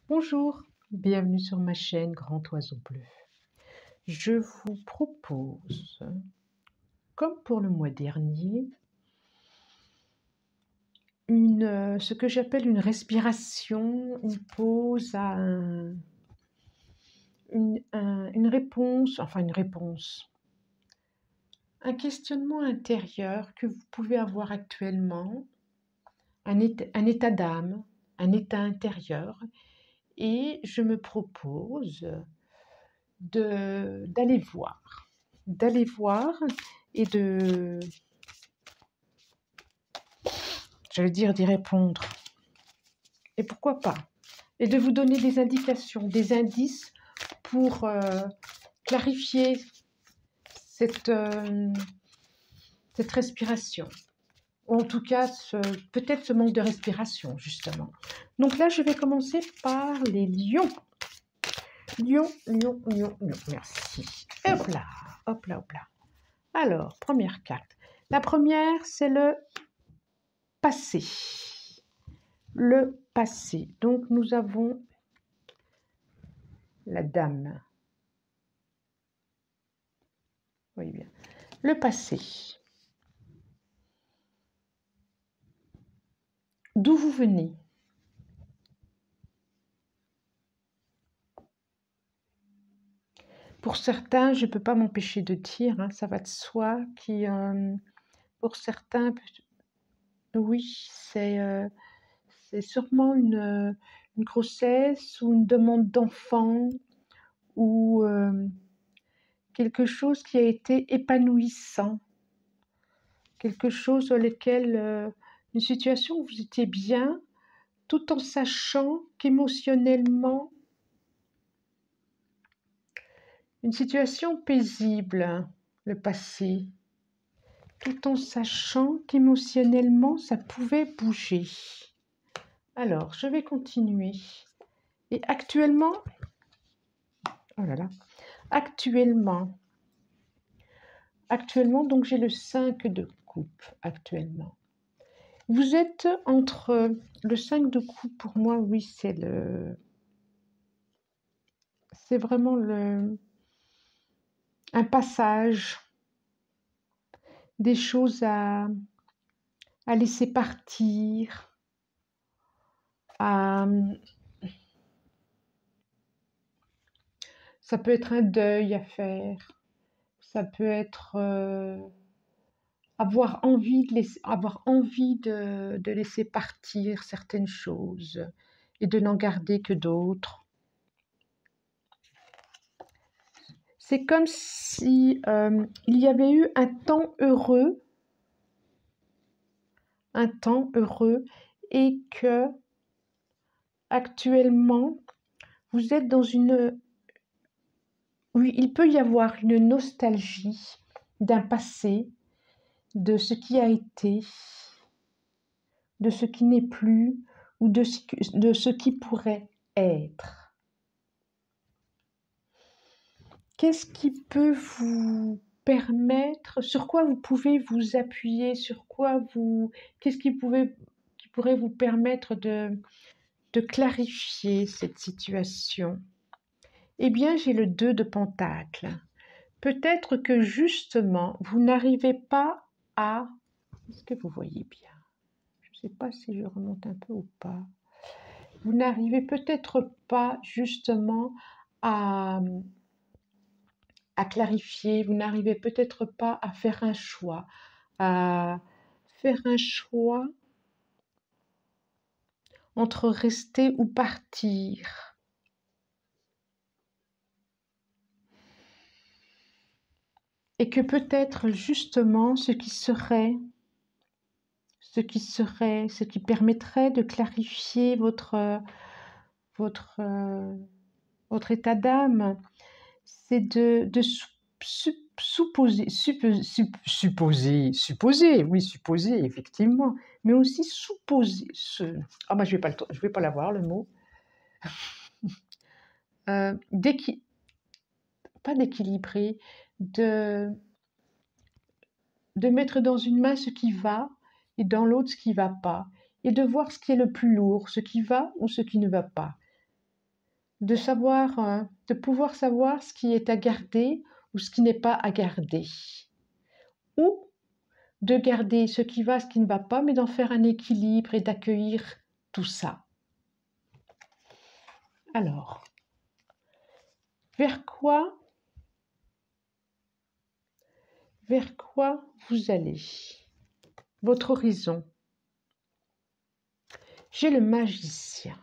Bonjour, bienvenue sur ma chaîne Grand Oiseau Bleu. Je vous propose, comme pour le mois dernier, ce que j'appelle une respiration, une pause à une réponse, un questionnement intérieur que vous pouvez avoir actuellement, un état d'âme, un état intérieur, et je me propose d'aller voir et d'y répondre. Et pourquoi pas? Et de vous donner des indications, des indices pour clarifier cette respiration. Ou en tout cas, peut-être ce manque de respiration, justement. Donc là, je vais commencer par les lions. Lion, merci. Hop là, hop là, hop là. Alors, première carte. La première, c'est le passé. Le passé. Donc, nous avons la dame. Oui, bien. Le passé. D'où vous venez? Pour certains, je ne peux pas m'empêcher de dire, ça va de soi, pour certains, oui, c'est sûrement une grossesse ou une demande d'enfant ou quelque chose qui a été épanouissant, quelque chose dans lequel, une situation où vous étiez bien, tout en sachant qu'émotionnellement, une situation paisible, le passé, tout en sachant qu'émotionnellement, ça pouvait bouger. Alors, je vais continuer. Et actuellement, oh là là, actuellement, donc j'ai le 5 de coupe actuellement. Vous êtes entre le 5 de coupe, pour moi, oui, c'est vraiment un passage, des choses à laisser partir, ça peut être un deuil à faire, ça peut être avoir envie de laisser partir certaines choses et de n'en garder que d'autres. C'est comme si il y avait eu un temps heureux et que actuellement vous êtes dans oui, il peut y avoir une nostalgie d'un passé, de ce qui a été, de ce qui n'est plus ou de ce qui pourrait être. Qu'est-ce qui peut vous permettre, sur quoi vous pouvez vous appuyer, qu'est-ce qui pourrait vous permettre de clarifier cette situation? Eh bien, j'ai le 2 de Pentacles. Peut-être que justement, vous n'arrivez pas à... Est-ce que vous voyez bien? Je ne sais pas si je remonte un peu ou pas. Vous n'arrivez peut-être pas justement à clarifier, vous n'arrivez peut-être pas à faire un choix, entre rester ou partir. Et que peut-être justement ce qui permettrait de clarifier votre état d'âme, c'est de supposer, effectivement, mais aussi supposer. Je vais pas l'avoir le mot. Pas d'équilibrer, de mettre dans une main ce qui va et dans l'autre ce qui ne va pas, et de voir ce qui est le plus lourd, ce qui va ou ce qui ne va pas. de savoir, de pouvoir savoir ce qui est à garder ou ce qui n'est pas à garder. Ou de garder ce qui va, ce qui ne va pas, mais d'en faire un équilibre et d'accueillir tout ça. Alors, vers quoi vous allez? Votre horizon. J'ai le magicien.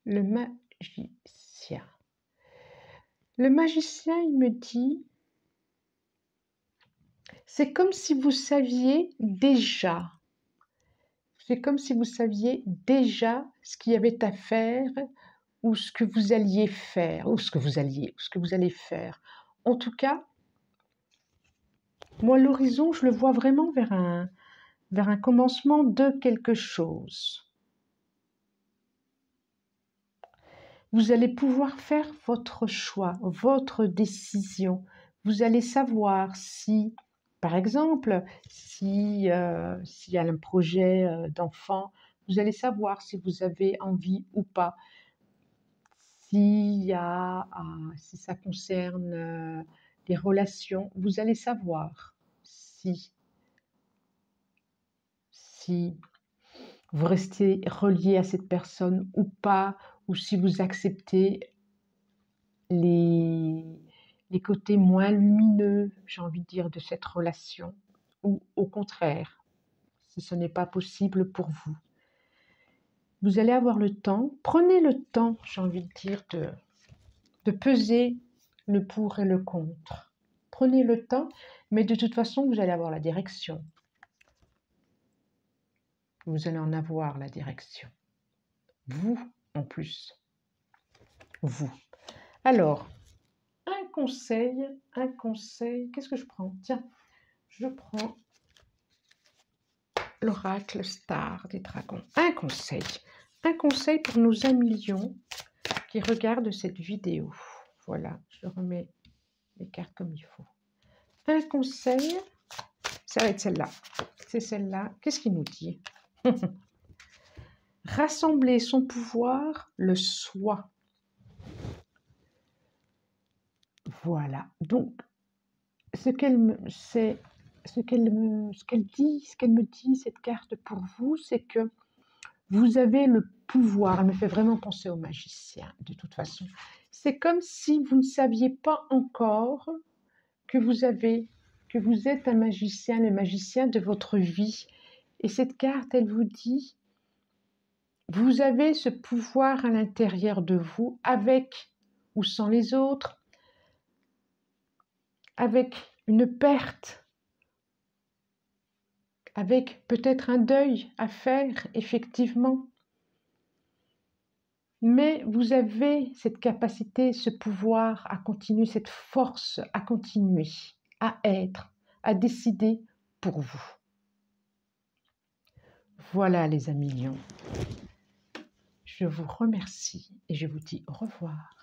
Le magicien. Le magicien, il me dit, c'est comme si vous saviez déjà. C'est comme si vous saviez déjà ce qu'il y avait à faire ou ce que vous alliez faire, ou ce que vous allez faire. En tout cas, moi, l'horizon, je le vois vraiment vers un commencement de quelque chose. Vous allez pouvoir faire votre choix, votre décision. Vous allez savoir si, par exemple, s'il y a un projet d'enfant, vous allez savoir si vous avez envie ou pas. Si ça concerne les relations, vous allez savoir si vous restez relié à cette personne ou pas, ou si vous acceptez les côtés moins lumineux, j'ai envie de dire, de cette relation, ou au contraire, si ce n'est pas possible pour vous. Vous allez avoir le temps, prenez le temps, j'ai envie de dire, de peser le pour et le contre. Prenez le temps, mais de toute façon, vous allez avoir la direction. Vous allez en avoir la direction. Vous, en plus. Vous. Alors, un conseil, qu'est-ce que je prends? Tiens, je prends l'oracle star des dragons. Un conseil pour nos amis lions qui regardent cette vidéo. Voilà, je remets les cartes comme il faut. Un conseil, ça va être celle-là. C'est celle-là. Qu'est-ce qu'il nous dit? Rassembler son pouvoir, le soi. Voilà. Donc, ce qu'elle me dit, cette carte pour vous, c'est que vous avez le pouvoir. Elle me fait vraiment penser au magicien, de toute façon. C'est comme si vous ne saviez pas encore que vous êtes un magicien, le magicien de votre vie. Et cette carte, elle vous dit, vous avez ce pouvoir à l'intérieur de vous, avec ou sans les autres, avec une perte, avec peut-être un deuil à faire, effectivement. Mais vous avez cette capacité, ce pouvoir à continuer, cette force à continuer, à être, à décider pour vous. Voilà les amis lions. Je vous remercie et je vous dis au revoir.